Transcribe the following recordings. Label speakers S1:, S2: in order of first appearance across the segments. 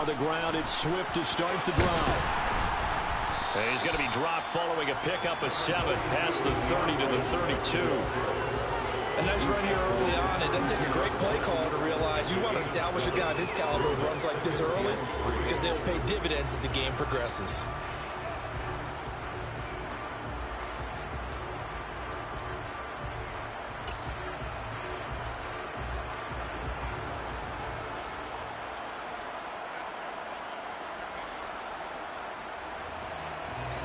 S1: the ground. It's Swift to start the drive. And he's going to be dropped following a pickup of 7 past the 30 to the 32.
S2: A nice run here early on. It doesn't take a great play caller to realize you want to establish a guy of his caliber who runs like this early because they'll pay dividends as the game progresses.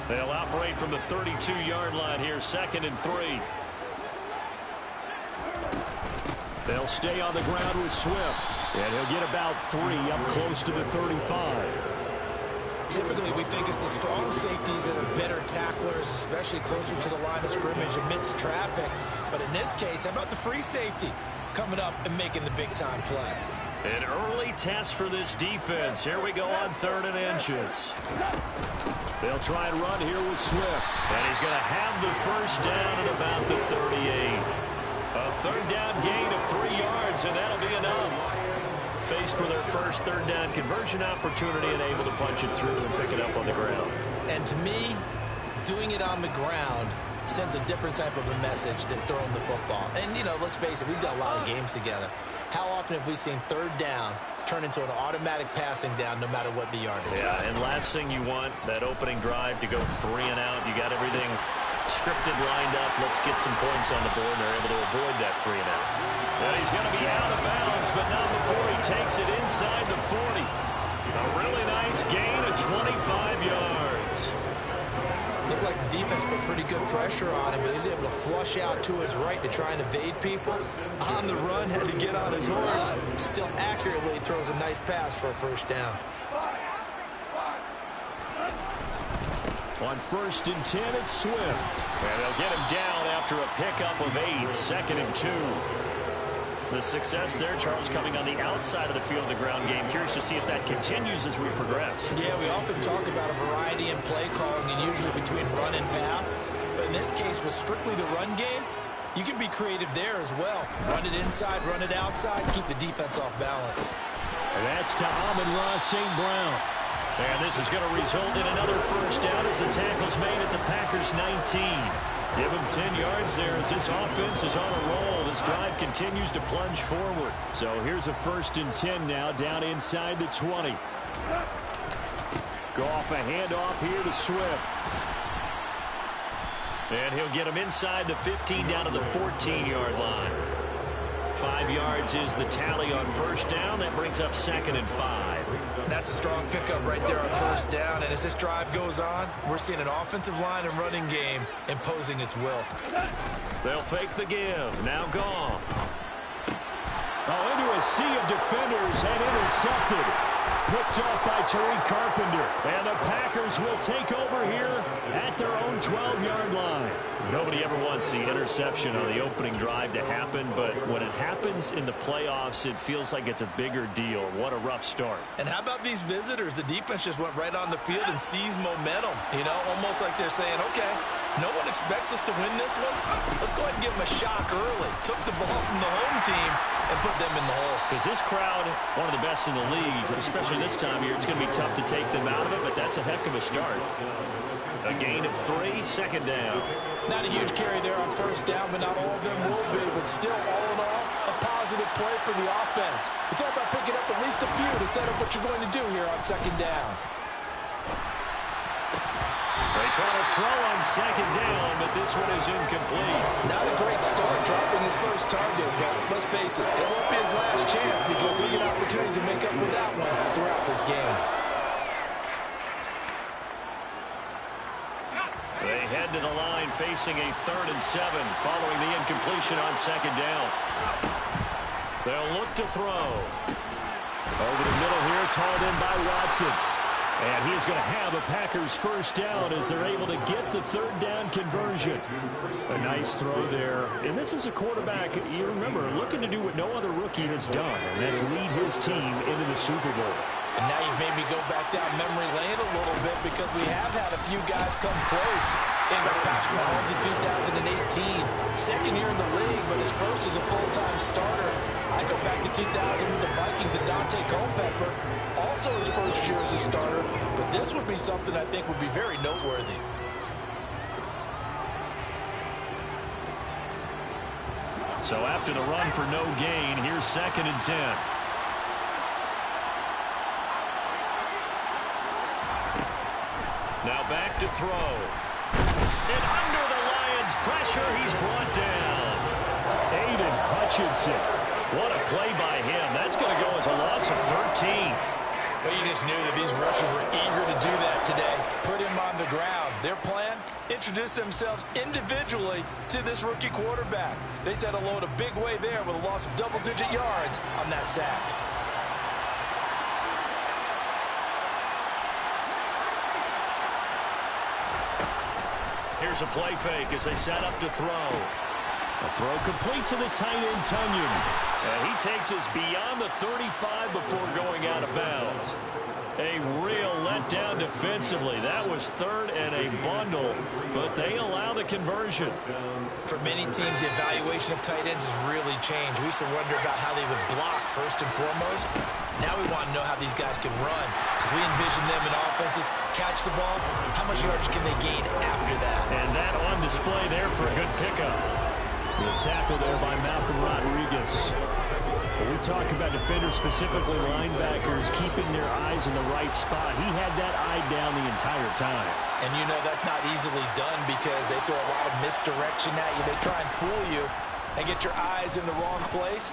S1: They'll operate from the 32-yard line here, 2nd and 3. They'll stay on the ground with Swift, and he'll get about 3 up close to the 35.
S2: Typically, we think it's the strong safeties that are better tacklers, especially closer to the line of scrimmage amidst traffic. But in this case, how about the free safety coming up and making the big-time play?
S1: An early test for this defense. Here we go on 3rd and inches. They'll try and run here with Swift. And he's going to have the first down at about the 38. A 3rd down gain of 3 yards, and that'll be enough. Faced with their first 3rd down conversion opportunity and able to punch it through and pick it up on the ground.
S2: And to me, doing it on the ground sends a different type of a message than throwing the football. And, you know, let's face it, we've done a lot of games together. How often have we seen 3rd down turn into an automatic passing down no matter what the yardage?
S1: Yeah, and last thing you want, that opening drive to go 3 and out. You got everything scripted, lined up. Let's get some points on the board, and they're able to avoid that 3 and out. And he's going to be out of bounds, but not before he takes it inside the 40. A really nice gain of 25 yards.
S2: Looked like the defense put pretty good pressure on him, but he's able to flush out to his right to try and evade people. On the run, had to get on his horse. Still accurately throws a nice pass for a first down.
S1: On 1st and 10, it's Swift. And they'll get him down after a pickup of 8, 2nd and 2. The success there, Charles, coming on the outside of the field of the ground game. Curious to see if that continues as we progress.
S2: Yeah, we often talk about a variety in play calling and usually between run and pass. But in this case, with strictly the run game, you can be creative there as well. Run it inside, run it outside, keep the defense off balance.
S1: And that's to Amon-Ra St. Brown. And this is going to result in another first down as the tackle's made at the Packers' 19. Give him 10 yards there as this offense is on a roll. This drive continues to plunge forward. So here's a 1st and 10 now down inside the 20. Goff a handoff here to Swift. And he'll get him inside the 15 down to the 14-yard line. 5 yards is the tally on first down. That brings up 2nd and 5.
S2: That's a strong pickup right there on first down. And as this drive goes on, we're seeing an offensive line and running game imposing its will.
S1: They'll fake the give. Now Goff. Oh, into a sea of defenders and intercepted. Picked off by Tariq Carpenter. And the Packers will take over here at their own 12-yard line. Nobody ever wants the interception on the opening drive to happen, but when it happens in the playoffs, it feels like it's a bigger deal. What a rough start.
S2: And how about these visitors? The defense just went right on the field and seized momentum. You know, almost like they're saying, okay, no one expects us to win this one. Let's go ahead and give them a shock early. Took the ball from the home team and put them in the hole.
S1: Because this crowd, one of the best in the league, especially this time of year, it's going to be tough to take them out of it, but that's a heck of a start. A gain of 3, 2nd down.
S3: Not a huge carry there on first down, but not all of them will be. But still, all in all, a positive play for the offense. It's all about picking up at least a few to set up what you're going to do here on 2nd down.
S1: They try to throw on 2nd down, but this one is incomplete.
S3: Not a great start, dropping his first target, but let's face it, it won't be his last chance because he'll get opportunities to make up for that one throughout this game.
S1: They head to the line facing a 3rd and 7 following the incompletion on 2nd down. They'll look to throw. Over the middle here, it's hauled in by Watson. And he is going to have a Packers first down as they're able to get the 3rd down conversion. A nice throw there. And this is a quarterback, you remember, looking to do what no other rookie has done, and that's lead his team into the Super Bowl.
S2: And now you've made me go back down memory lane a little bit because we have had a few guys come close.
S3: Think about Patrick Mahomes in 2018. Second year in the league, but his first as a full-time starter. I go back to 2000 with the Vikings and Dante Culpepper. Also his first year as a starter. But this would be something I think would be very noteworthy.
S1: So after the run for no gain, here's 2nd and 10. Now back to throw. And under the Lions' pressure, he's brought down. Aiden Hutchinson. What a play by him. That's going to go as a loss of 13.
S3: Well, you just knew that these rushers were eager to do that today. Put him on the ground. Their plan? Introduce themselves individually to this rookie quarterback. They said hello in a big way there with a loss of double-digit yards on that sack.
S1: Here's a play fake as they set up to throw. A throw complete to the tight end, Tunyon. And he takes us beyond the 35 before going out of bounds. A real letdown defensively. That was 3rd and a bundle, but they allow the conversion.
S2: For many teams, the evaluation of tight ends has really changed. We used to wonder about how they would block first and foremost. Now we want to know how these guys can run, because we envision them in offenses catch the ball. How much yardage can they gain after that?
S1: And that on display there for a good pickup. The tackle there by Malcolm Rodriguez. When we talk about defenders, specifically linebackers, keeping their eyes in the right spot, he had that eye down the entire time.
S3: And you know that's not easily done because they throw a lot of misdirection at you. They try and fool you and get your eyes in the wrong place.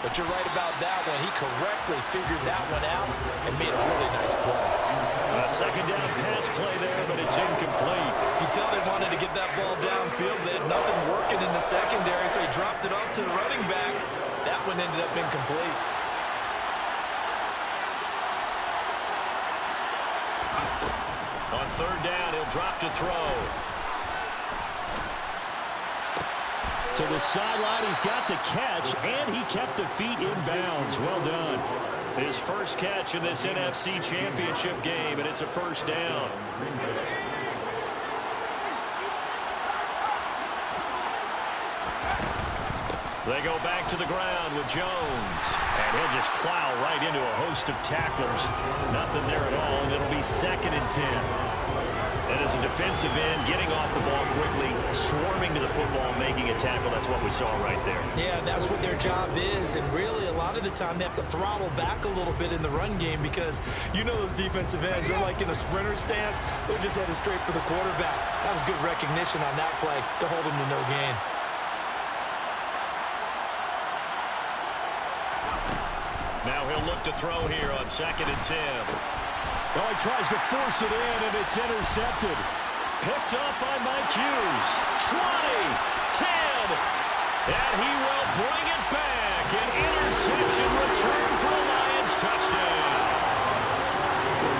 S3: But you're right about that one. He correctly figured that one out and made a really nice play.
S1: A 2nd down pass play there, but it's incomplete.
S2: You tell they wanted to get that ball downfield. They had nothing working in the secondary, so he dropped it off to the running back. That one ended up incomplete.
S1: On 3rd down, he'll drop to throw. To the sideline, he's got the catch, and he kept the feet in bounds. Well done. His first catch in this NFC Championship game, and it's a 1st down. They go back to the ground with Jones. And he'll just plow right into a host of tacklers. Nothing there at all, and it'll be 2nd and 10. And as a defensive end, getting off the ball quickly, swarming to the football, making a tackle, that's what we saw right there.
S2: Yeah, that's what their job is. And really, a lot of the time, they have to throttle back a little bit in the run game because you know those defensive ends are like in a sprinter stance. They're just headed straight for the quarterback. That was good recognition on that play to hold them to no gain.
S1: Now he'll look to throw here on 2nd and 10. Oh, he tries to force it in, and it's intercepted. Picked up by Mike Hughes. 20, 10, and he will bring it back. An interception return for a Lions touchdown.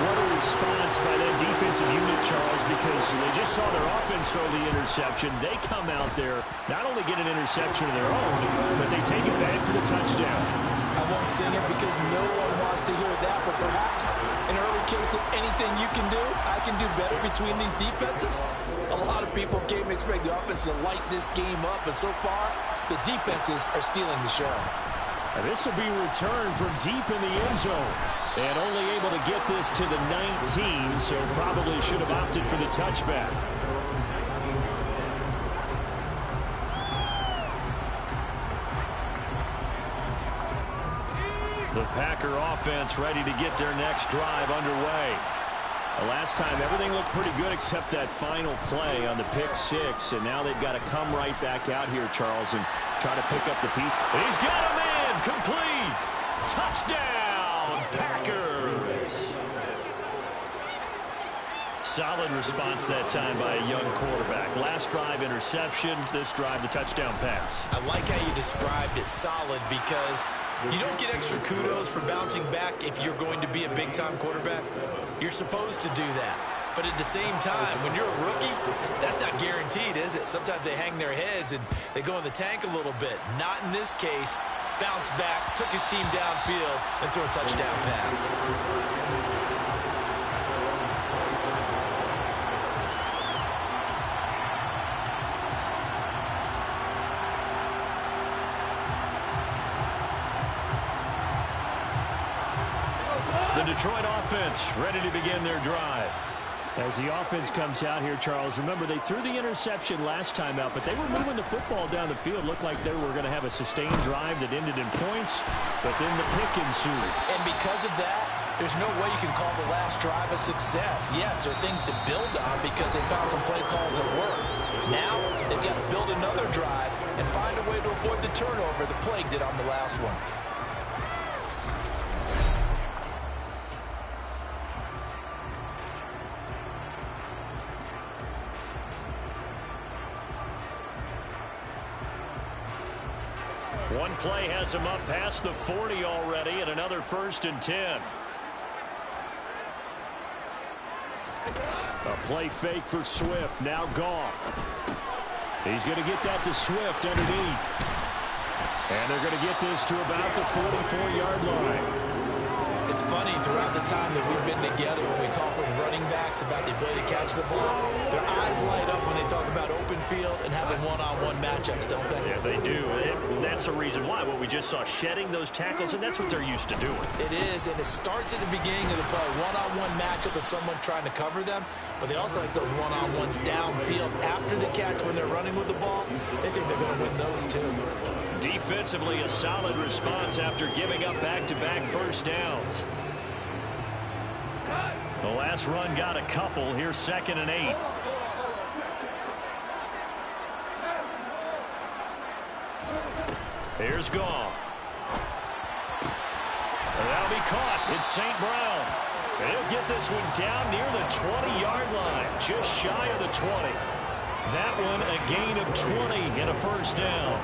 S1: What a response by that defensive unit, Charles, because they just saw their offense throw the interception. They come out there, not only get an interception of their own, but they take it back for the touchdown.
S3: I won't sing it because no one wants to hear that, but perhaps an early case of anything you can do, I can do better between these defenses. A lot of people came to expect the offense to light this game up, but so far, the defenses are stealing the show.
S1: And this will be returned from deep in the end zone. And only able to get this to the 19, so probably should have opted for the touchback. The Packer offense ready to get their next drive underway. Last time, everything looked pretty good except that final play on the pick six. And now they've got to come right back out here, Charles, and try to pick up the piece. He's got a man complete. Touchdown, Packers. Solid response that time by a young quarterback. Last drive, interception. This drive, the touchdown pass.
S2: I like how you described it, solid, because you don't get extra kudos for bouncing back if you're going to be a big-time quarterback. You're supposed to do that. But at the same time, when you're a rookie, that's not guaranteed, is it? Sometimes they hang their heads and they go in the tank a little bit. Not in this case. Bounce back, took his team downfield, and threw a touchdown pass.
S1: The Detroit offense ready to begin their drive. As the offense comes out here, Charles, remember they threw the interception last time out, but they were moving the football down the field. Looked like they were going to have a sustained drive that ended in points, but then the pick ensued.
S3: And because of that, there's no way you can call the last drive a success. Yes, there are things to build on because they found some play calls that work. Now, they've got to build another drive and find a way to avoid the turnover the plague did on the last one.
S1: One play has him up past the 40 already, and another 1st and 10. A play fake for Swift. Now Goff. He's going to get that to Swift underneath. And they're going to get this to about the 44-yard line.
S2: It's funny, throughout the time that we've been together, when we talk with running backs about the ability to catch the ball, their eyes light up when they talk about open field and having one-on-one matchups, don't they?
S1: Yeah, they do. And that's the reason why. What we just saw, shedding those tackles, and that's what they're used to doing.
S2: It is, and it starts at the beginning of the play. One-on-one matchup with someone trying to cover them, but they also like those one-on-ones downfield after the catch when they're running with the ball. They think they're going to win those, too.
S1: Defensively, a solid response after giving up back-to-back first downs. The last run got a couple. Here's 2nd and 8. Here's Goff. That'll be caught. It's St. Brown. He'll get this one down near the 20-yard line, just shy of the 20. That one a gain of 20 and a first down.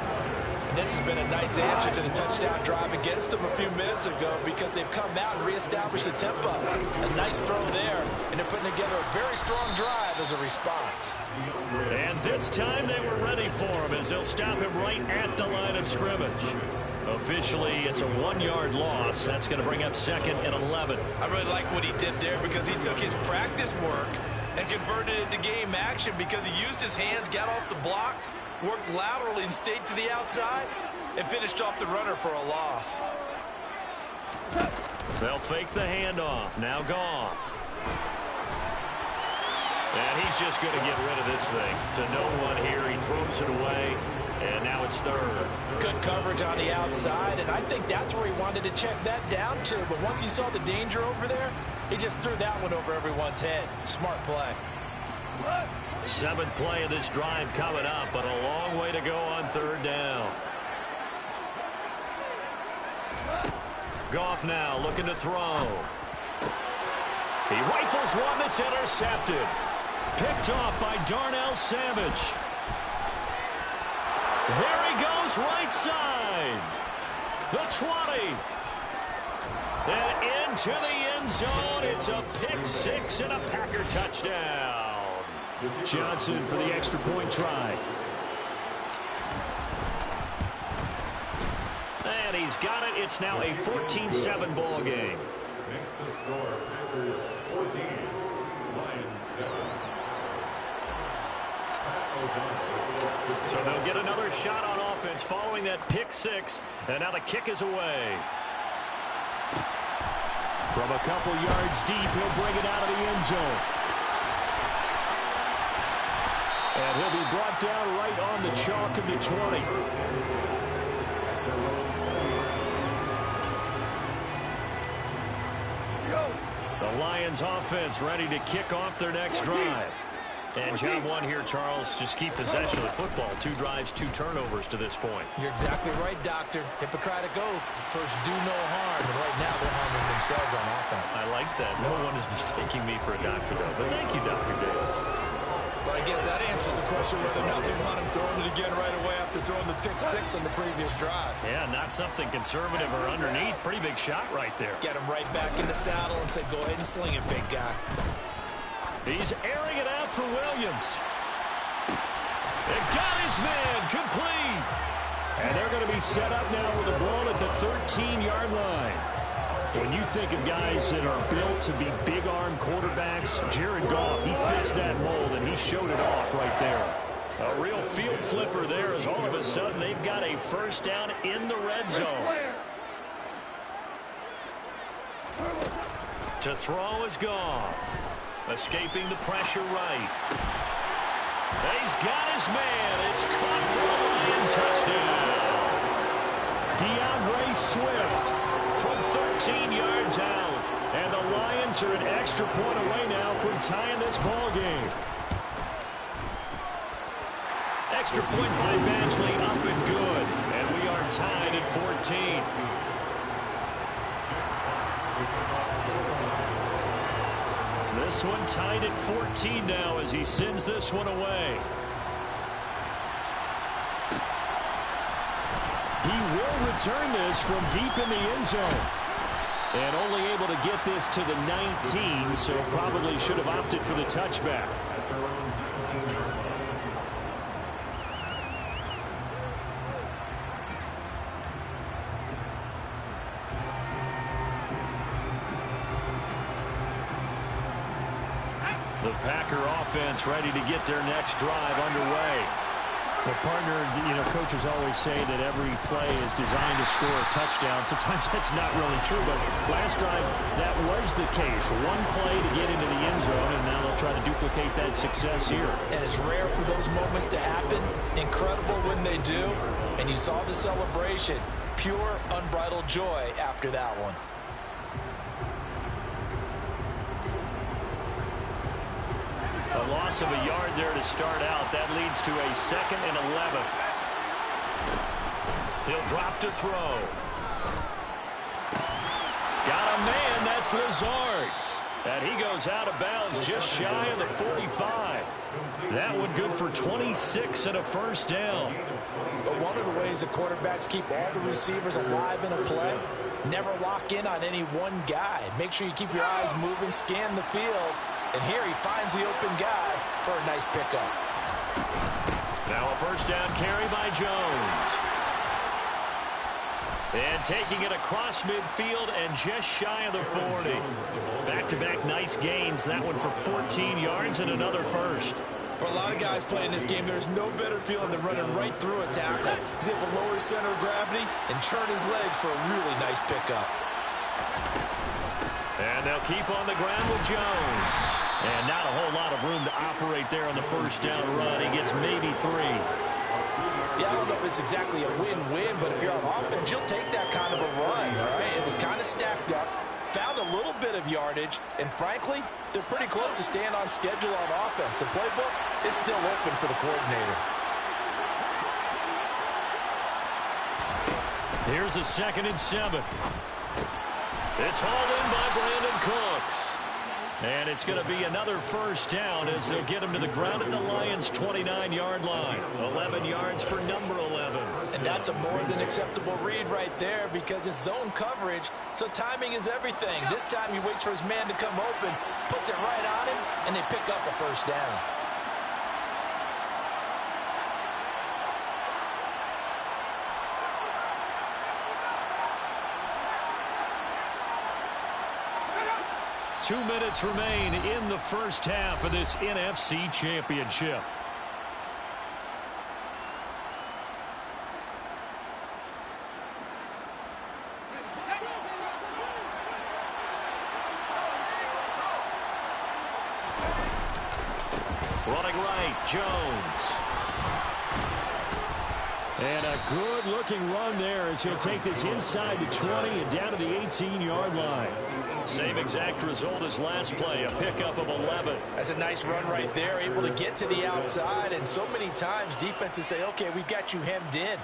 S3: This has been a nice answer to the touchdown drive against them a few minutes ago because they've come out and reestablished the tempo. A nice throw there, and they're putting together a very strong drive as a response.
S1: And this time they were ready for him as they'll stop him right at the line of scrimmage. Officially, it's a 1-yard loss. That's going to bring up 2nd and 11.
S2: I really like what he did there because he took his practice work and converted it to game action because he used his hands, got off the block, worked laterally and stayed to the outside, and finished off the runner for a loss.
S1: They'll fake the handoff. Now Goff. And he's just going to get rid of this thing. To no one here. He throws it away, and now it's 3rd.
S3: Good coverage on the outside, and I think that's where he wanted to check that down to. But once he saw the danger over there, he just threw that one over everyone's head. Smart play.
S1: 7th play of this drive coming up, but a long way to go on 3rd down. Goff now looking to throw. He rifles one that's intercepted. Picked off by Darnell Savage. There he goes, right side. The 20. And into the end zone. It's a pick 6 and a Packer touchdown. Johnson for the extra point try. And he's got it. It's now a 14-7 ball game.
S4: Makes the score Packers 14, Lions 7.
S1: So they'll get another shot on offense following that pick 6. And now the kick is away. From a couple yards deep, he'll bring it out of the end zone. And he'll be brought down right on the chalk of the 20. The Lions offense ready to kick off their next drive. And job 1 here, Charles, just keep possession of the football. 2 drives, 2 turnovers to this point.
S2: You're exactly right, Doctor. Hippocratic oath. First, do no harm. And right now, they're harming themselves on offense.
S1: I like that. No one is mistaking me for a doctor, though. But thank you, Dr. Davis.
S2: But I guess that answers the question whether or not they want him throwing it again right away after throwing the pick 6 on the previous drive.
S1: Yeah, not something conservative or underneath. Pretty big shot right there.
S2: Get him right back in the saddle and say, go ahead and sling it, big guy.
S1: He's airing it out for Williams. It got his man complete. And they're going to be set up now with the ball at the 13-yard line. When you think of guys that are built to be big-arm quarterbacks, Jared Goff, he fits that mold, and he showed it off right there. A real field flipper there as all of a sudden they've got a first down in the red zone. To throw is Goff. Escaping the pressure right. He's got his man. It's caught for a Lion touchdown. DeAndre Swift from 13 yards out. And the Lions are an extra point away now from tying this ball game. Extra point by Badgley up and good. And we are tied at 14. This one tied at 14 now as he sends this one away. He will return this from deep in the end zone. And only able to get this to the 19, so probably should have opted for the touchback. The Packer offense ready to get their next drive underway.
S5: Well, partners, coaches always say that every play is designed to score a touchdown. Sometimes that's not really true, but last drive, that was the case. One play to get into the end zone, and now they'll try to duplicate that success here.
S3: And it's rare for those moments to happen. Incredible when they do. And you saw the celebration. Pure, unbridled joy after that one.
S1: A loss of a yard there to start out. That leads to a 2nd and 11. He'll drop to throw. Got a man. That's Lazard. And he goes out of bounds just shy of the 45. That one good for 26 and a first down.
S3: But one of the ways the quarterbacks keep all the receivers alive in a play, never lock in on any one guy. Make sure you keep your eyes moving, scan the field. And here he finds the open guy for a nice pickup.
S1: Now a first down carry by Jones. And taking it across midfield and just shy of the 40. Back-to-back nice gains. That one for 14 yards and another first.
S2: For a lot of guys playing this game, there's no better feeling than running right through a tackle. He's able to lower his center of gravity and churn his legs for a really nice pickup.
S1: And they'll keep on the ground with Jones. And not a whole lot of room to operate there on the first down run. He gets maybe 3.
S3: Yeah, I don't know if it's exactly a win-win, but if you're on offense, you'll take that kind of a run, all right? It was kind of stacked up, found a little bit of yardage, and frankly, they're pretty close to staying on schedule on offense. The playbook is still open for the coordinator.
S1: Here's a 2nd and 7. It's hauled in by Brandon Cooks. And it's going to be another first down as they'll get him to the ground at the Lions' 29-yard line. 11 yards for number 11.
S3: And that's a more than acceptable read right there because it's zone coverage, so timing is everything. This time he waits for his man to come open, puts it right on him, and they pick up a first down.
S1: Two minutes remain in the first half of this NFC Championship. Running right, Jones. And a good-looking run there as he'll take this inside the 20 and down to the 18-yard line. Same exact result as last play, a pickup of 11.
S3: That's a nice run right there, able to get to the outside. And so many times defenses say, okay, we've got you hemmed in.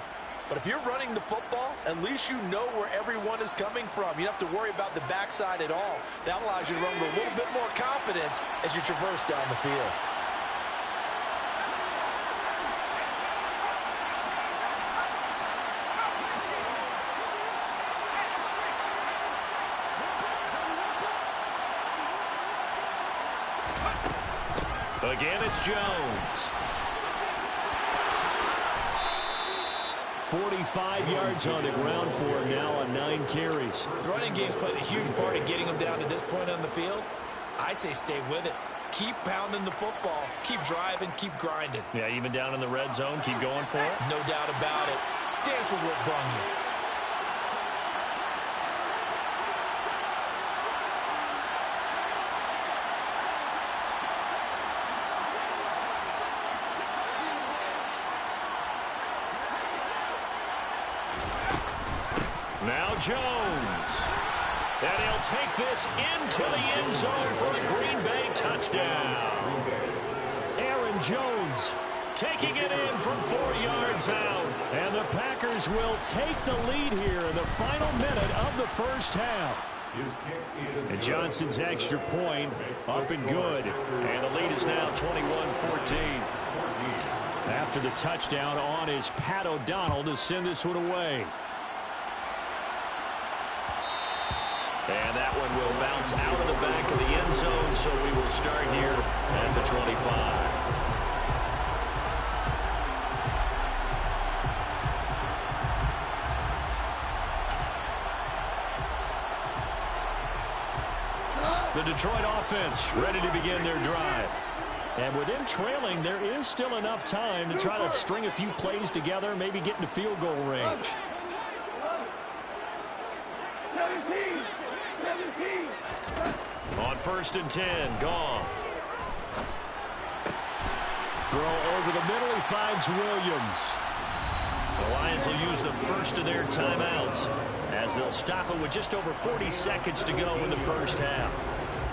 S3: But if you're running the football, at least you know where everyone is coming from. You don't have to worry about the backside at all. That allows you to run with a little bit more confidence as you traverse down the field.
S1: Again, it's Jones. 45 yards on the ground for him now on 9 carries.
S2: The running game's played a huge part in getting him down to this point on the field. I say stay with it. Keep pounding the football. Keep driving. Keep grinding.
S1: Yeah, even down in the red zone, keep going for it.
S2: No doubt about it. Dance with what brung you.
S1: Now Jones. And he'll take this into the end zone for the Green Bay touchdown. Aaron Jones taking it in from 4 yards out. And the Packers will take the lead here in the final minute of the first half. And Johnson's extra point up and good. And the lead is now 21-14. After the touchdown on is Pat O'Donnell to send this one away. And that one will bounce out of the back of the end zone, so we will start here at the 25. The Detroit offense ready to begin their drive. And with them trailing, there is still enough time to try to string a few plays together, maybe get into field goal range.
S6: 17.
S1: On 1st and 10, Goff. Throw over the middle, he finds Williams. The Lions will use the first of their timeouts as they'll stop it with just over 40 seconds to go in the first half.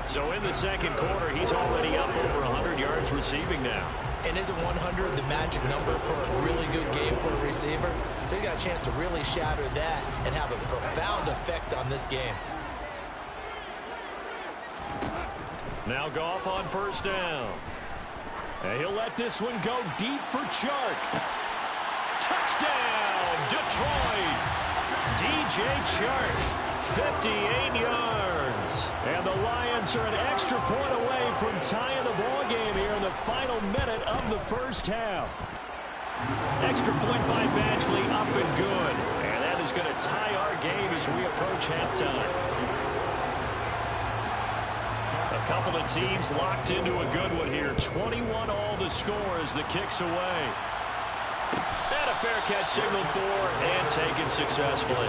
S1: So in the second quarter, he's already up over 100 yards receiving now.
S2: And isn't 100 the magic number for a really good game for a receiver? So he got a chance to really shatter that and have a profound effect on this game.
S1: Now Goff on 1st down. And he'll let this one go deep for Chark. Touchdown, Detroit. DJ Chark, 58 yards. And the Lions are an extra point away from tying the ball game here in the final minute of the first half. Extra point by Badgley, up and good. And that is going to tie our game as we approach halftime. A couple of teams locked into a good one here. 21 all the score as the kick's away. And a fair catch signaled for and taken successfully.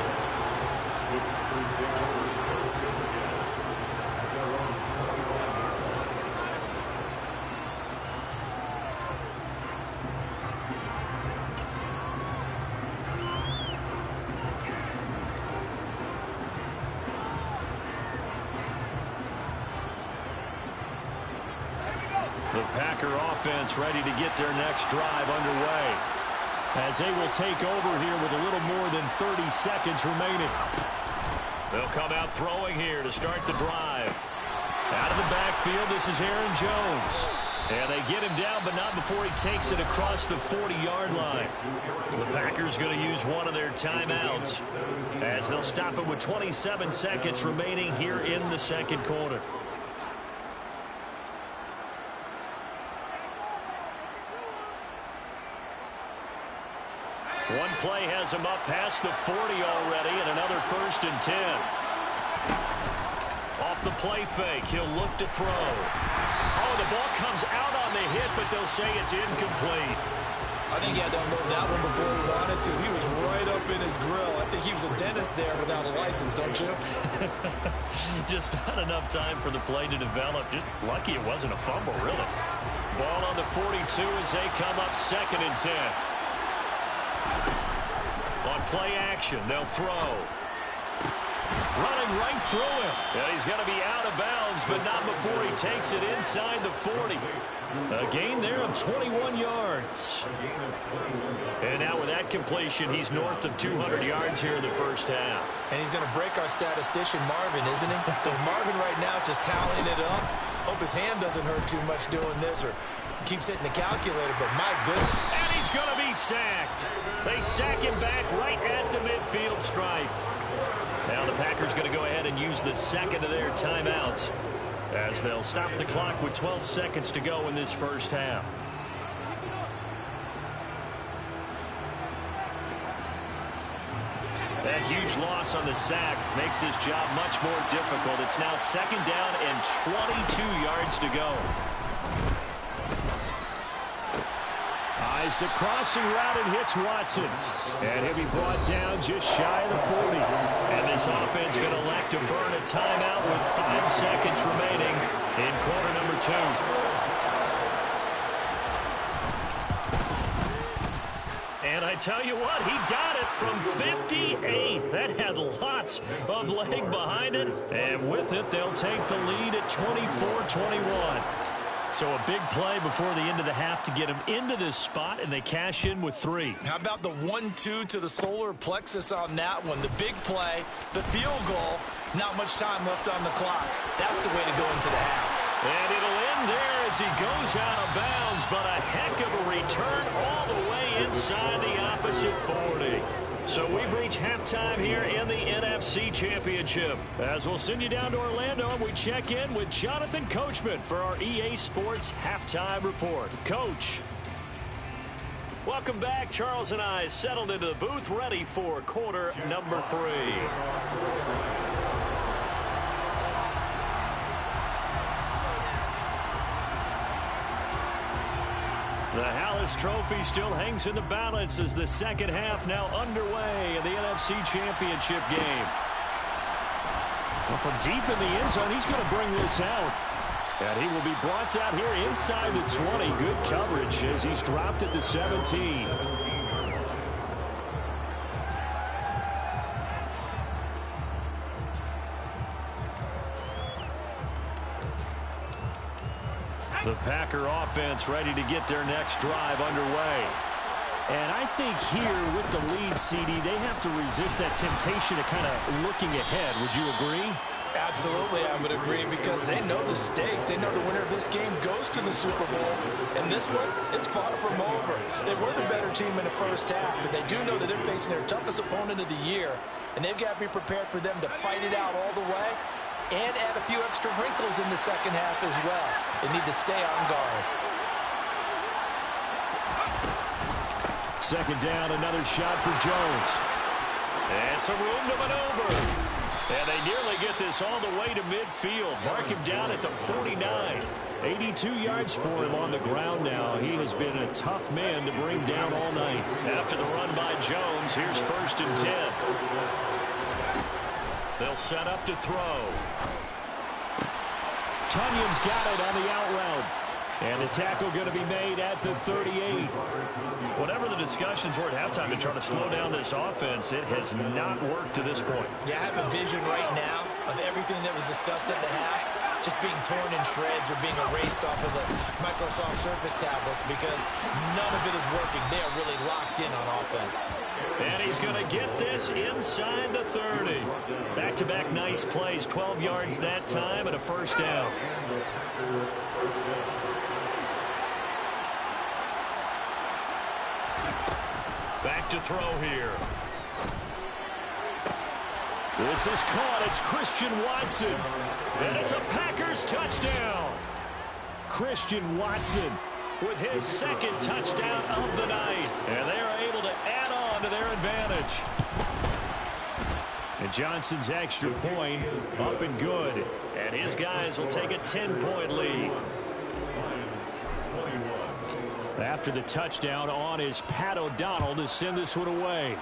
S1: The Packer offense ready to get their next drive underway as they will take over here with a little more than 30 seconds remaining. They'll come out throwing here to start the drive. Out of the backfield, this is Aaron Jones. And they get him down, but not before he takes it across the 40-yard line. The Packers going to use one of their timeouts as they'll stop it with 27 seconds remaining here in the second quarter. One play has him up past the 40 already, and another 1st and 10. Off the play fake, he'll look to throw. Oh, the ball comes out on the hit, but they'll say it's incomplete.
S2: I think he had to unload that one before he wanted to. He was right up in his grill. I think he was a dentist there without a license, don't you?
S1: Just not enough time for the play to develop. Just lucky it wasn't a fumble, really. Ball on the 42 as they come up 2nd and 10. On play action, they'll throw. Running right through him. And he's going to be out of bounds, but not before he takes it inside the 40. A gain there of 21 yards. And now with that completion, he's north of 200 yards here in the first half.
S2: And he's going to break our statistician, Marvin, isn't he? Because Marvin right now is just tallying it up. Hope his hand doesn't hurt too much doing this or keeps hitting the calculator, but my goodness.
S1: And he's going to be sacked. They sack him back right at the midfield stripe. Now the Packers going to go ahead and use the second of their timeouts as they'll stop the clock with 12 seconds to go in this first half. That huge loss on the sack makes this job much more difficult. It's now 2nd down and 22 yards to go. Eyes the crossing route and hits Watson. And he'll be brought down just shy of the 40. And this offense going to elect to burn a timeout with 5 seconds remaining in quarter number 2. And a I tell you what, he got it from 58. That had lots of leg behind it. And with it, they'll take the lead at 24-21. So a big play before the end of the half to get him into this spot, and they cash in with 3.
S2: How about the 1-2 to the solar plexus on that one? The big play, the field goal, not much time left on the clock. That's the way to go into the half.
S1: And it'll end there as he goes out of bounds, but a heck of a return all the way inside the opposite 40. So we've reached halftime here in the NFC Championship. As we'll send you down to Orlando, and we check in with Jonathan Coachman for our EA Sports Halftime Report. Coach. Welcome back. Charles and I settled into the booth, ready for quarter number 3. The Hallis Trophy still hangs in the balance as the second half now underway in the NFC Championship game. Well, from deep in the end zone, he's going to bring this out. And he will be brought down here inside the 20. Good coverage as he's dropped at the 17. The Packer offense ready to get their next drive underway.
S5: And I think here with the lead, CD, they have to resist that temptation of kind of looking ahead. Would you agree?
S3: Absolutely, I would agree, because they know the stakes. They know the winner of this game goes to the Super Bowl. And this one, it's far from over. They were the better team in the first half, but they do know that they're facing their toughest opponent of the year. And they've got to be prepared for them to fight it out all the way and add a few extra wrinkles in the second half as well. They need to stay on guard.
S5: Second down, another shot for Jones.
S1: And some room to maneuver. And they nearly get this all the way to midfield. Mark him down at the 49.
S5: 82 yards for him on the ground now. He has been a tough man to bring down all night.
S1: After the run by Jones, here's 1st and 10. They'll set up to throw.
S5: Tunyon's got it on the out route. And the tackle going to be made at the 38.
S1: Whatever the discussions were at halftime to try to slow down this offense, it has not worked to this point.
S2: Yeah, I have a vision right now of everything that was discussed at the half just being torn in shreds or being erased off of the Microsoft Surface tablets, because none of it is working. They are really locked in on offense.
S1: And he's going to get this inside the 30. Back-to-back nice plays, 12 yards that time and a first down. Back to throw here.
S5: This is caught. It's Christian Watson.
S1: And it's a Packers touchdown.
S5: Christian Watson
S1: with his second touchdown of the night. And they are able to add on to their advantage.
S5: And Johnson's extra point up and good.
S1: And his guys will take a 10-point lead.
S5: After the touchdown on is Pat O'Donnell to send this one away.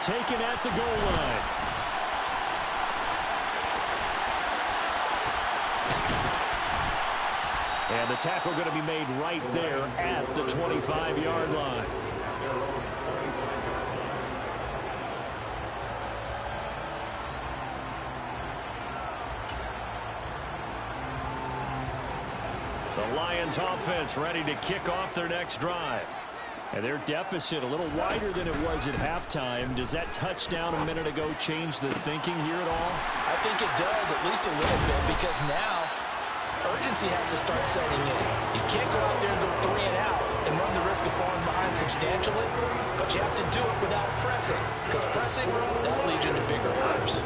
S5: Taken at the goal line. And the tackle going to be made right there at the 25-yard line.
S1: The Lions offense ready to kick off their next drive.
S5: And their deficit a little wider than it was at halftime. Does that touchdown a minute ago change the thinking here at all?
S3: I think it does, at least a little bit, because now urgency has to start setting in. You can't go out there and go 3 and out and run the risk of falling behind substantially, but you have to do it without pressing, because pressing, that'll lead you to bigger errors.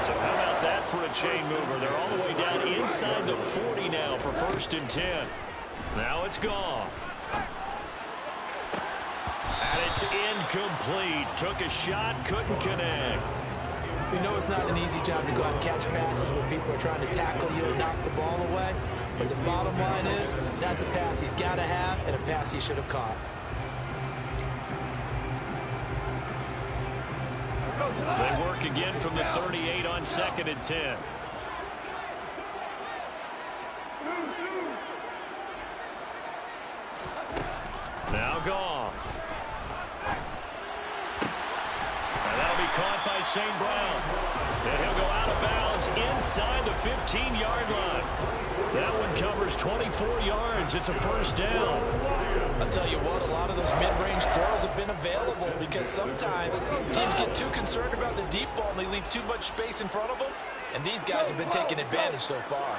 S1: So how about that for a chain mover? They're all the way down inside the 40 now for 1st and 10. Now it's gone. And it's incomplete. Took a shot, couldn't connect.
S3: We know it's not an easy job to go out and catch passes when people are trying to tackle you and knock the ball away. But the bottom line is, that's a pass he's got to have and a pass he should have caught.
S1: They work again from the 38 on 2nd and 10. St. Brown. And he'll go out of bounds inside the 15-yard line. That one covers 24 yards. It's a first down.
S3: I'll tell you what, a lot of those mid-range throws have been available because sometimes teams get too concerned about the deep ball and they leave too much space in front of them. And these guys have been taking advantage so far.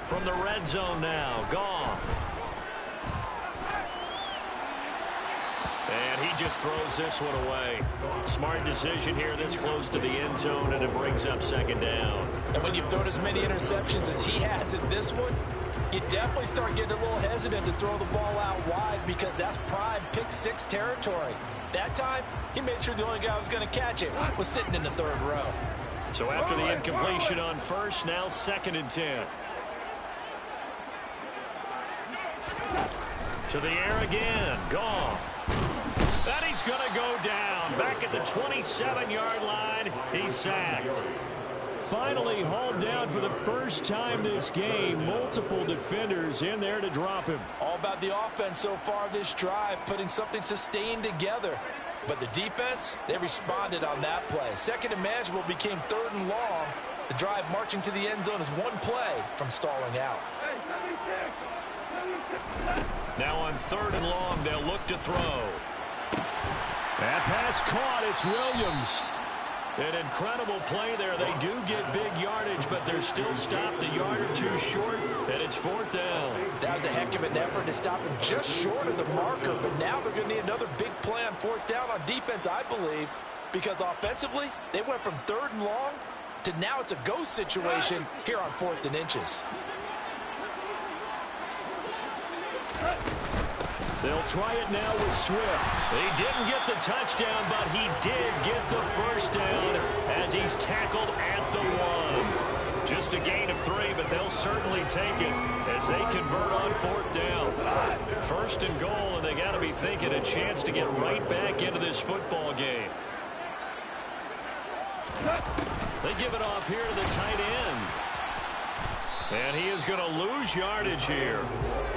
S1: From the red zone now, Goff. And he just throws this one away. Smart decision here this close to the end zone, and it brings up second down.
S3: And when you've thrown as many interceptions as he has in this one, you definitely start getting a little hesitant to throw the ball out wide because that's prime pick six territory. That time, he made sure the only guy who was going to catch it was sitting in the third row.
S1: So after the incompletion on first, now 2nd and 10. To the air again, Goff. And he's going to go down. Back at the 27-yard line, he's sacked.
S5: Finally hauled down for the first time this game. Multiple defenders in there to drop him.
S3: All about the offense so far this drive, putting something sustained together. But the defense, they responded on that play. Second and manageable became 3rd and long. The drive marching to the end zone is one play from stalling out.
S1: Now on 3rd and long, they'll look to throw.
S5: That pass caught. It's Williams.
S1: An incredible play there. They do get big yardage, but they're still stopped a yard or two short, and it's 4th down.
S3: That was a heck of an effort to stop him just short of the marker, but now they're going to need another big play on 4th down on defense, I believe, because offensively, they went from 3rd and long to now it's a go situation here on 4th and inches.
S5: They'll try it now with Swift.
S1: He didn't get the touchdown, but he did get the first down as he's tackled at the 1. Just a gain of 3, but they'll certainly take it as they convert on 4th down. 1st and goal, and they got to be thinking a chance to get right back into this football game. They give it off here to the tight end. And he is going to lose yardage here.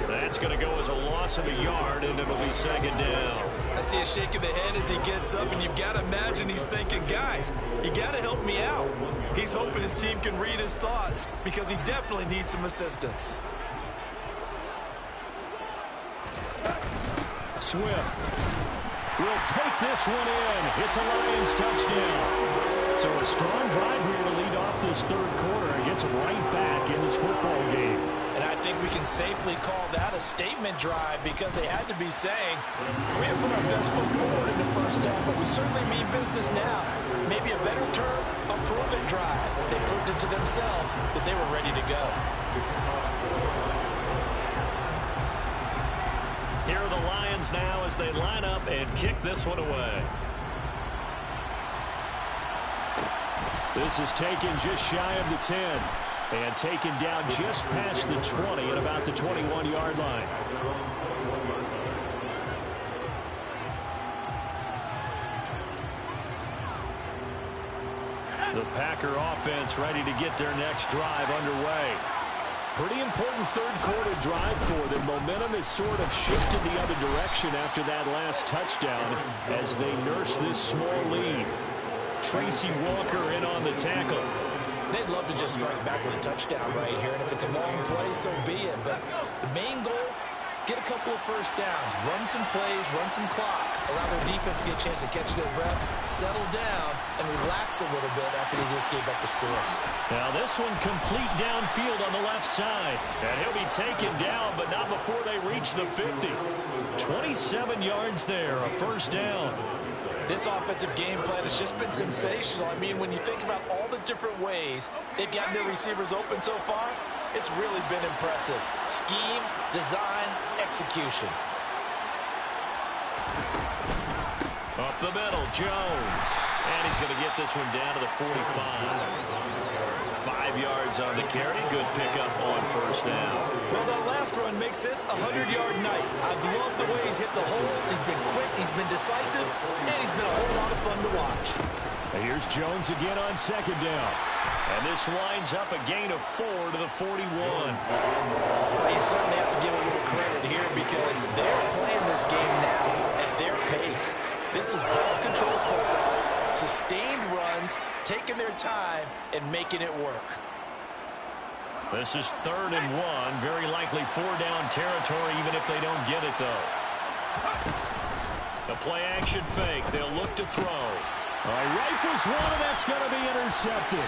S1: That's going to go as a loss of a yard, and it'll be 2nd down.
S3: I see a shake of the head as he gets up, and you've got to imagine he's thinking, guys, you got to help me out. He's hoping his team can read his thoughts because he definitely needs some assistance.
S5: Swift will take this one in. It's a Lions touchdown. So a strong drive here to lead off this 3rd quarter and gets them right back in this football game.
S3: And I think we can safely call that a statement drive because they had to be saying, we have put our best foot forward in the first half, but we certainly mean business now. Maybe a better term, a prove-it drive. They proved it to themselves that they were ready to go.
S1: Here are the Lions now as they line up and kick this one away.
S5: This is taken just shy of the 10 and taken down just past the 20 at about the 21-yard line. The Packer offense ready to get their next drive underway. Pretty important 3rd quarter drive for them. Momentum has sort of shifted the other direction after that last touchdown as they nurse this small lead. Tracy Walker in on the tackle.
S2: They'd love to just strike back with a touchdown right here, and if it's a long play, so be it. But the main goal, get a couple of first downs, run some plays, run some clock, allow their defense to get a chance to catch their breath, settle down, and relax a little bit after they just gave up the score.
S1: Now this one complete downfield on the left side. And he'll be taken down, but not before they reach the 50. 27 yards there, a first down.
S3: This offensive game plan has just been sensational. I mean, when you think about all the different ways they've gotten their receivers open so far, it's really been impressive. Scheme, design, execution.
S1: Up the middle, Jones. And he's going to get this one down to the 45. 5 yards on the carry. Good pickup on first down.
S3: Well, that last run makes this a 100-yard night. I've loved the way he's hit the holes. He's been quick, he's been decisive, and he's been a whole lot of fun to watch.
S5: And here's Jones again on 2nd down.
S1: And this winds up a gain of 4 to the 41.
S3: Well, you certainly have to give a little credit here because they're playing this game now at their pace. This is ball control football. Sustained runs, taking their time, and making it work.
S1: This is 3rd and 1. Very likely 4-down territory, even if they don't get it, though. The play-action fake. They'll look to throw.
S5: All right, rifles one, and that's going to be intercepted.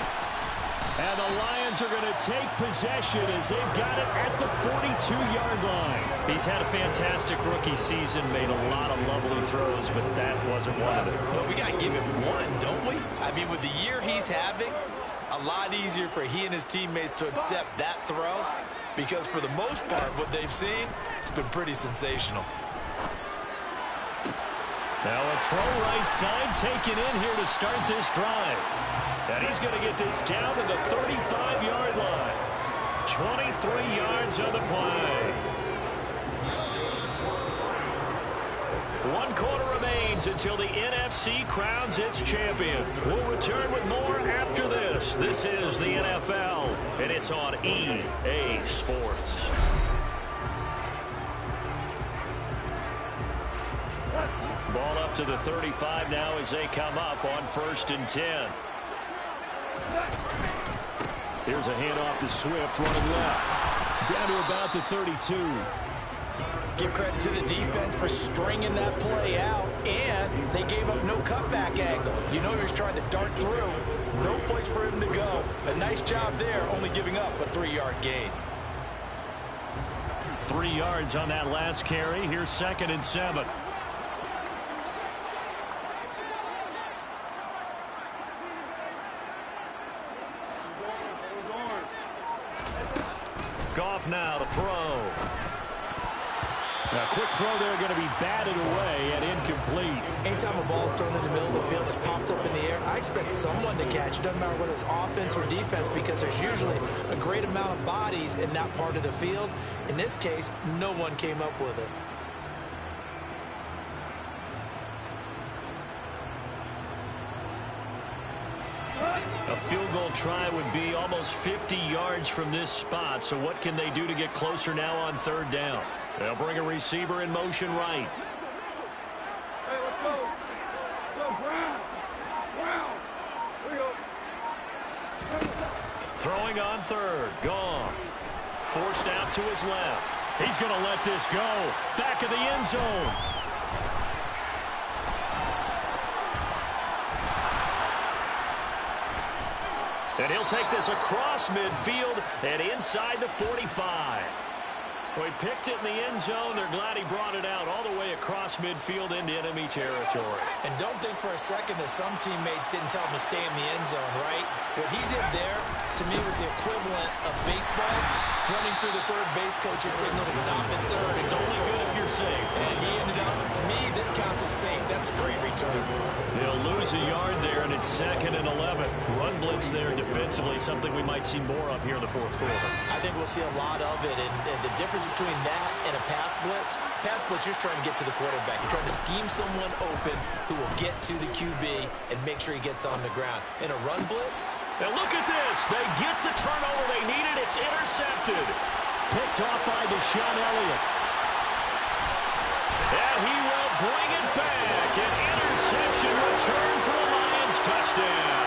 S5: And the Lions are going to take possession as they've got it at the 42-yard line.
S1: He's had a fantastic rookie season, made a lot of lovely throws, but that wasn't one of them.
S3: Well, we got to give him one, don't we? I mean, with the year he's having, a lot easier for he and his teammates to accept that throw, because for the most part, what they've seen, it's been pretty sensational.
S1: Now a throw right side taken in here to start this drive. And he's going to get this down to the 35-yard line. 23 yards on the play. 1 quarter remains until the NFC crowns its champion. We'll return with more after this. This is the NFL, and it's on EA Sports. Ball up to the 35 now as they come up on 1st and 10.
S5: Here's a handoff to Swift, running left. Down to about the 32.
S3: Give credit to the defense for stringing that play out, and they gave up no cutback angle. You know he was trying to dart through. No place for him to go. A nice job there, only giving up a 3-yard gain.
S1: 3 yards on that last carry. Here's 2nd and 7. Goff now to throw.
S5: A quick throw there, going to be batted away and incomplete.
S2: Anytime a ball's thrown in the middle of the field that's popped up in the air, I expect someone to catch. It doesn't matter whether it's offense or defense, because there's usually a great amount of bodies in that part of the field. In this case, no one came up with it.
S1: A field goal try would be almost 50 yards from this spot. So what can they do to get closer now on 3rd down? They'll bring a receiver in motion right.
S6: Hey, let's go. Go, Brown. Brown. Here we go.
S1: Throwing on 3rd. Goff. Forced out to his left. He's going to let this go. Back of the end zone. And he'll take this across midfield and inside the 45. Well, he picked it in the end zone. They're glad he brought it out all the way across midfield into enemy territory.
S2: And don't think for a second that some teammates didn't tell him to stay in the end zone, right? What he did there, to me, was the equivalent of baseball running through the third base coach's signal to stop at third.
S1: It's only good if you're safe.
S2: And he ended up, to me, this counts as safe. That's a great return.
S1: They'll lose a yard there, and it's 2nd and 11. Run blitz there defensively, something we might see more of here in the 4th quarter.
S2: I think we'll see a lot of it, and the difference between that and a pass blitz, you're trying to get to the quarterback. You're trying to scheme someone open who will get to the QB and make sure he gets on the ground. In a run blitz,
S1: and look at this. They get the turnover they needed. It's intercepted.
S5: Picked off by Deshaun Elliott.
S1: And he will bring it back. An interception return for a Lions touchdown.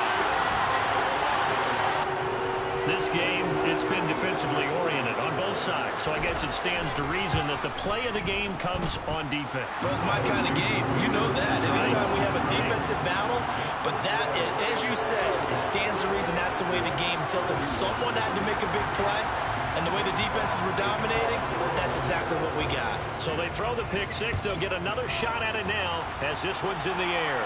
S1: This game, it's been defensively oriented on both sides. So I guess it stands to reason that the play of the game comes on defense.
S3: So it's my kind of game. You know that. Anytime we have a defensive battle, but that, as you said, it stands to reason that's the way the game tilted. Someone had to make a big play, and the way the defenses were dominating, that's exactly what we got.
S1: So they throw the pick six. They'll get another shot at it now as this one's in the air.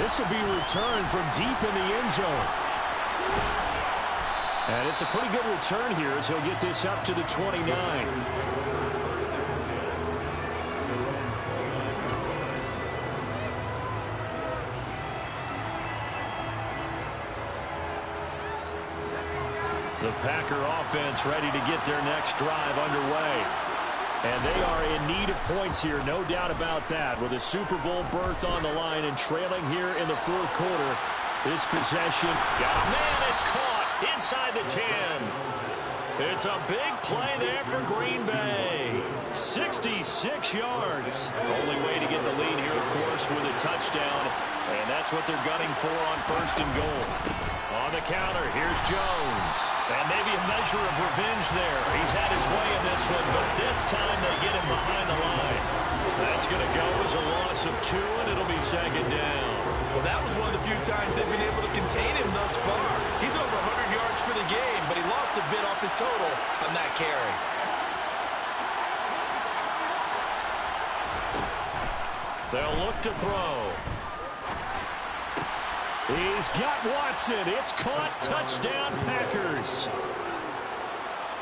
S5: This will be returned from deep in the end zone. And it's a pretty good return here as he'll get this up to the 29.
S1: The Packer offense ready to get their next drive underway. And they are in need of points here, no doubt about that. With a Super Bowl berth on the line and trailing here in the 4th quarter. This possession, got a man, it's caught inside the 10. It's a big play there for Green Bay. 66 yards. Only way to get the lead here, of course, with a touchdown. And that's what they're gunning for on 1st and goal. On the counter, here's Jones. And maybe a measure of revenge there. He's had his way in this one, but this time they get him behind the line. That's going to go as a loss of 2, and it'll be 2nd down.
S2: Well, that was one of the few times they've been able to contain him thus far. He's over 100 yards for the game, but he lost a bit off his total on that carry.
S1: They'll look to throw.
S5: He's got Watson. It's caught. Touchdown, Packers.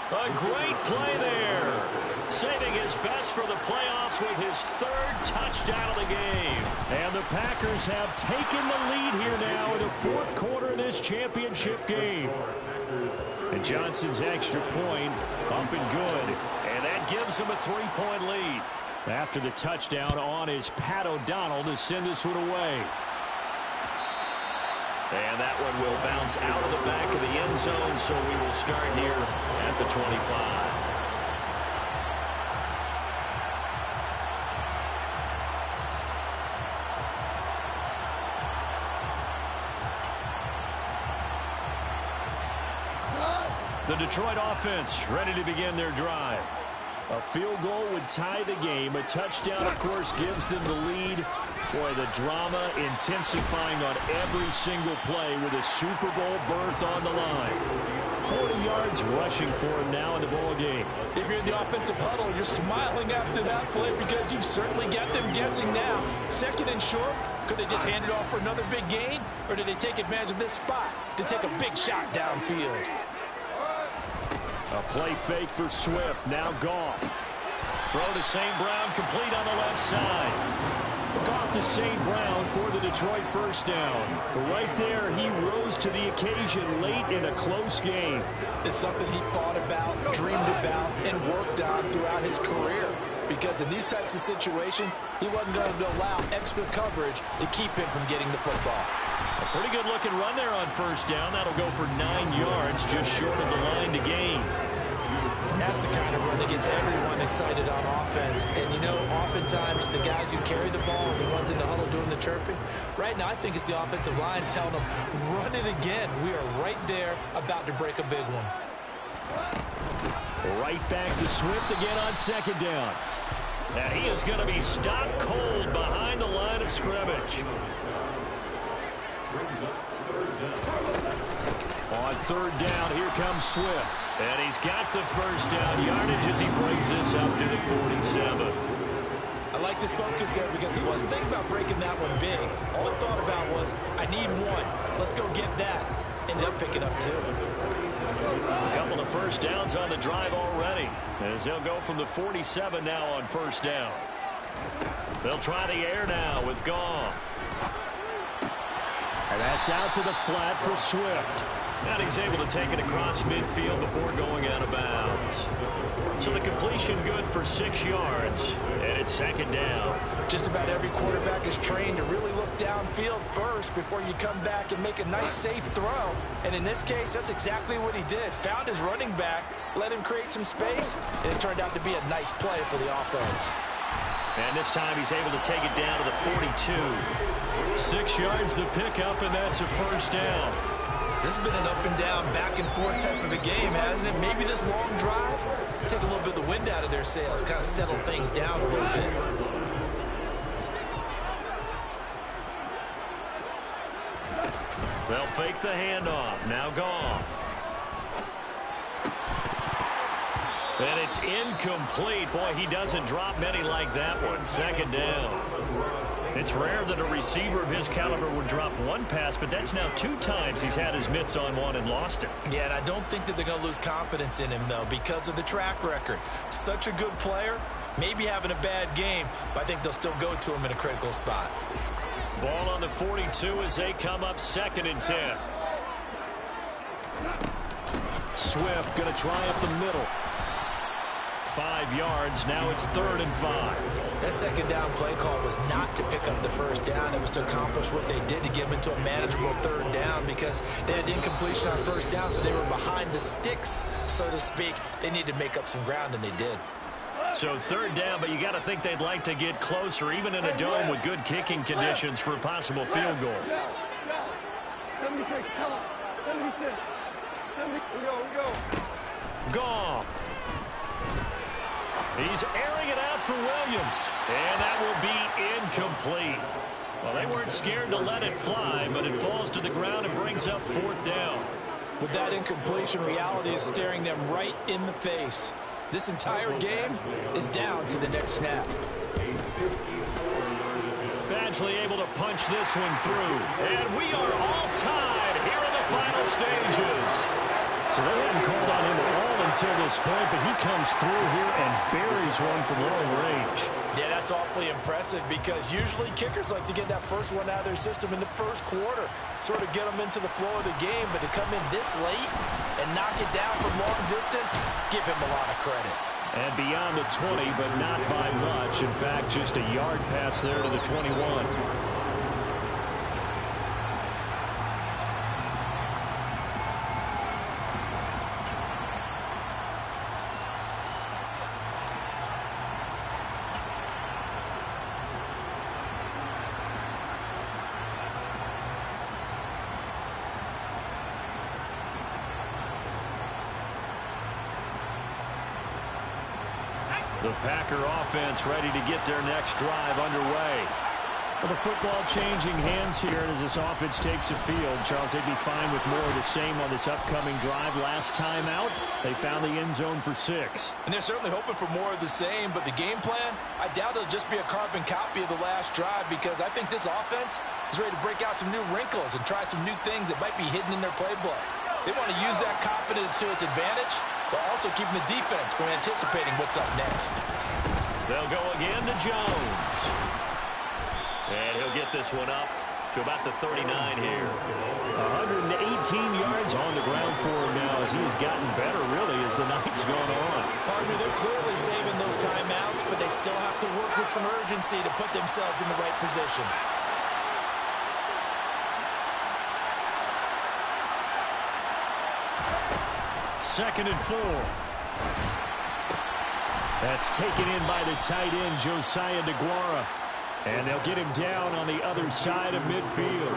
S1: A great play there. Saving his best for the playoffs with his 3rd touchdown of the game.
S5: And the Packers have taken the lead here now in the 4th quarter of this championship game. And Johnson's extra point up and good.
S1: And that gives him a 3-point lead.
S5: After the touchdown on is Pat O'Donnell to send this one away.
S1: And that one will bounce out of the back of the end zone, so we will start here at the 25. The Detroit offense ready to begin their drive.
S5: A field goal would tie the game. A touchdown, of course, gives them the lead. Boy, the drama intensifying on every single play with a Super Bowl berth on the line. 40 yards rushing for him now in the ball game.
S3: If you're in the offensive huddle, you're smiling after that play because you've certainly got them guessing now. 2nd and short, could they just hand it off for another big gain? Or did they take advantage of this spot to take a big shot downfield?
S5: A play fake for Swift. Now Goff.
S1: Throw to St. Brown, complete on the left side.
S5: Goff to St. Brown for the Detroit 1st down. Right there, he rose to the occasion late in a close game.
S3: It's something he thought about, dreamed about, and worked on throughout his career. Because in these types of situations, he wasn't going to allow extra coverage to keep him from getting the football.
S1: A pretty good looking run there on 1st down. That'll go for 9 yards, just short of the line to gain.
S2: That's the kind of run that gets everyone excited on offense. And, you know, oftentimes the guys who carry the ball are the ones in the huddle doing the chirping. Right now, I think it's the offensive line telling them, run it again. We are right there about to break a big one.
S5: Right back to Swift again on 2nd down.
S1: And he is going to be stopped cold behind the line of scrimmage.
S5: On 3rd down, here comes Swift.
S1: And he's got the 1st down yardage as he brings this up to the 47.
S2: I like this focus there because he wasn't thinking about breaking that one big. All he thought about was, I need 1. Let's go get that. Ended up picking up 2.
S1: A couple of 1st downs on the drive already, as they'll go from the 47 now on 1st down. They'll try the air now with Goff.
S5: And that's out to the flat for Swift.
S1: And he's able to take it across midfield before going out of bounds. So the completion good for 6 yards, and it's 2nd down.
S3: Just about every quarterback is trained to really look downfield first before you come back and make a nice, safe throw. And in this case, that's exactly what he did. Found his running back, let him create some space, and it turned out to be a nice play for the offense.
S1: And this time he's able to take it down to the 42. 6 yards the pickup, and that's a 1st down.
S2: This has been an up and down, back and forth type of a game, hasn't it? Maybe this long drive take a little bit of the wind out of their sails, kind of settle things down a little bit.
S1: They'll fake the handoff. Now Goff. And it's incomplete. Boy, he doesn't drop many like that one. 2nd down. It's rare that a receiver of his caliber would drop one pass, but that's now 2 times he's had his mitts on one and lost it.
S2: Yeah, and I don't think that they're going to lose confidence in him, though, because of the track record. Such a good player, maybe having a bad game, but I think they'll still go to him in a critical spot.
S1: Ball on the 42 as they come up 2nd and 10.
S5: Swift going to try up the middle.
S1: 5 yards. Now it's 3rd and 5.
S2: That second down play call was not to pick up the first down. It was to accomplish what they did, to get them into a manageable third down, because they had incompletion on first down, so they were behind the sticks, so to speak. They needed to make up some ground, and they did.
S1: So third down, but you got to think they'd like to get closer, even in a dome with good kicking conditions for a possible field goal.
S6: 76, come on. 76. We go.
S1: Goff. He's airing it out for Williams, and that will be incomplete. Well, they weren't scared to let it fly, but it falls to the ground and brings up fourth down.
S3: With that incompletion, reality is staring them right in the face. This entire game is down to the next snap.
S1: Badgley able to punch this one through. And we are all tied here in the final stages.
S5: So they hadn't called on him at all until this point, but he comes through here and buries one from long range.
S2: Yeah, that's awfully impressive, because usually kickers like to get that first one out of their system in the first quarter, sort of get them into the flow of the game, but to come in this late and knock it down from long distance, give him a lot of credit.
S5: And beyond the 20, but not by much. In fact, just a yard pass there to the 21.
S1: The Packer offense ready to get their next drive underway.
S5: Well, the football changing hands here as this offense takes the field. Charles, they'd be fine with more of the same on this upcoming drive. Last time out, they found the end zone for 6.
S3: And they're certainly hoping for more of the same, but the game plan, I doubt it'll just be a carbon copy of the last drive, because I think this offense is ready to break out some new wrinkles and try some new things that might be hidden in their playbook. They want to use that confidence to its advantage, but also keeping the defense from anticipating what's up next.
S1: They'll go again to Jones. And he'll get this one up to about the 39 here.
S5: 118 yards on the ground for him now, as he has gotten better, really, as the night's gone on.
S2: Partner, they're clearly saving those timeouts, but they still have to work with some urgency to put themselves in the right position.
S5: Second and 4. That's taken in by the tight end, Josiah DeGuara. And they'll get him down on the other side of midfield.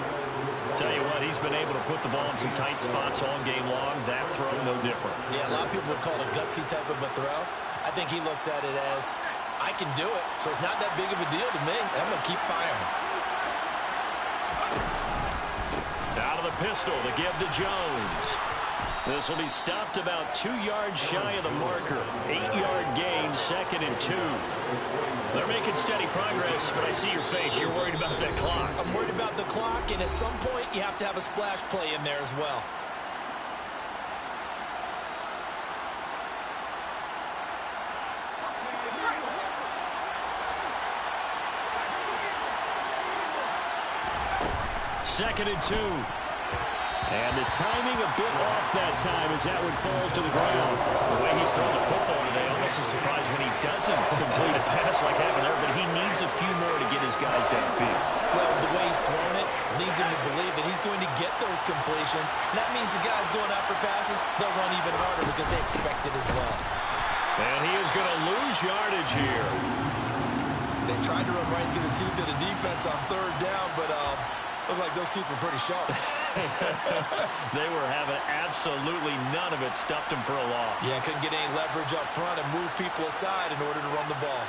S1: Tell you what, he's been able to put the ball in some tight spots all game long. That throw, no different.
S2: Yeah, a lot of people would call it a gutsy type of a throw. I think he looks at it as, I can do it, so it's not that big of a deal to me, and I'm going to keep firing.
S1: Out of the pistol to give to Jones. This will be stopped about 2 yards shy of the marker. 8-yard gain, 2nd and 2. They're making steady progress, but I see your face. You're worried about that clock.
S2: I'm worried about the clock, and at some point, you have to have a splash play in there as well.
S1: Second and 2.
S5: And the timing a bit off that time as that one falls to the ground.
S1: The way he's thrown the football today, almost a surprise when he doesn't complete a pass like happened there, but he needs a few more to get his guys downfield.
S2: Well, the way he's thrown it leads him to believe that he's going to get those completions. And that means the guys going out for passes, they'll run even harder because they expect it as well.
S1: And he is going to lose yardage here.
S2: They tried to run right to the teeth of the defense on third down, but looked like those teeth were pretty sharp.
S1: They were having absolutely none of it. Stuffed him for a loss.
S2: Yeah, couldn't get any leverage up front and move people aside in order to run the ball.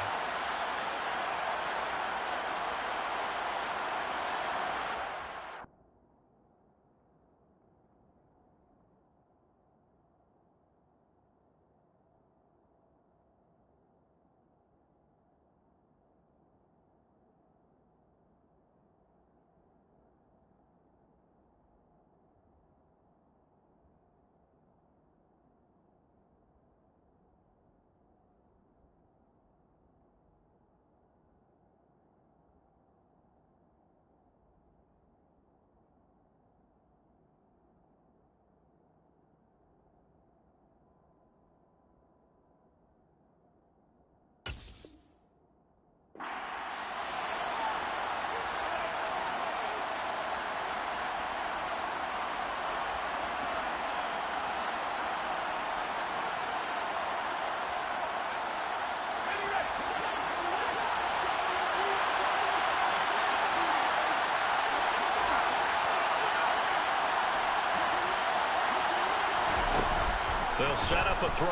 S1: They'll set up a throw.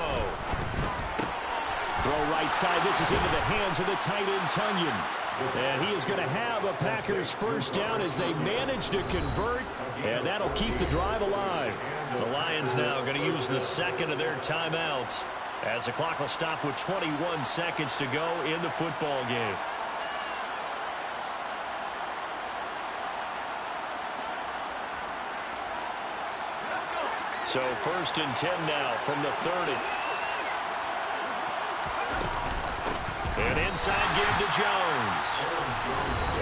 S5: Throw right side. This is into the hands of the tight end, Tunyon. And he is going to have a Packers first down as they manage to convert. And that'll keep the drive alive.
S1: The Lions now going to use the second of their timeouts as the clock will stop with 21 seconds to go in the football game. So 1st and 10 now from the 30. And inside give to Jones.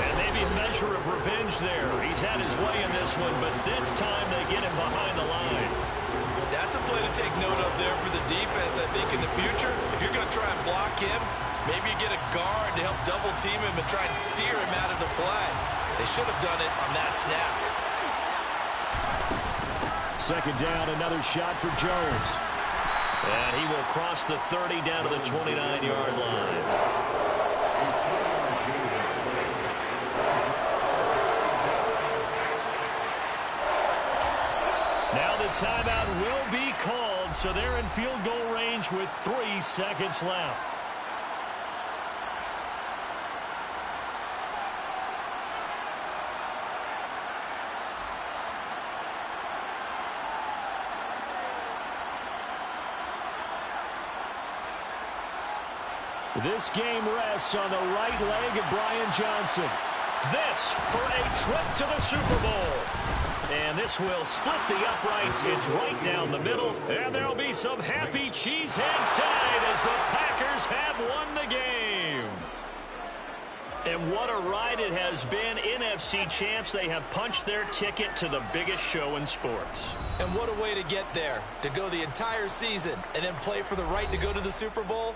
S1: And maybe a measure of revenge there. He's had his way in this one, but this time they get him behind the line.
S2: That's a play to take note of there for the defense, I think, in the future. If you're going to try and block him, maybe you get a guard to help double team him and try and steer him out of the play. They should have done it on that snap.
S5: Second down, another shot for Jones.
S1: And he will cross the 30 down to the 29-yard line. Now the timeout will be called, so they're in field goal range with 3 seconds left.
S5: This game rests on the right leg of Brian Johnson.
S1: This for a trip to the Super Bowl. And this will split the uprights. It's right down the middle. And there'll be some happy cheeseheads tonight as the Packers have won the game. And what a ride it has been. NFC champs, they have punched their ticket to the biggest show in sports.
S2: And what a way to get there, to go the entire season and then play for the right to go to the Super Bowl.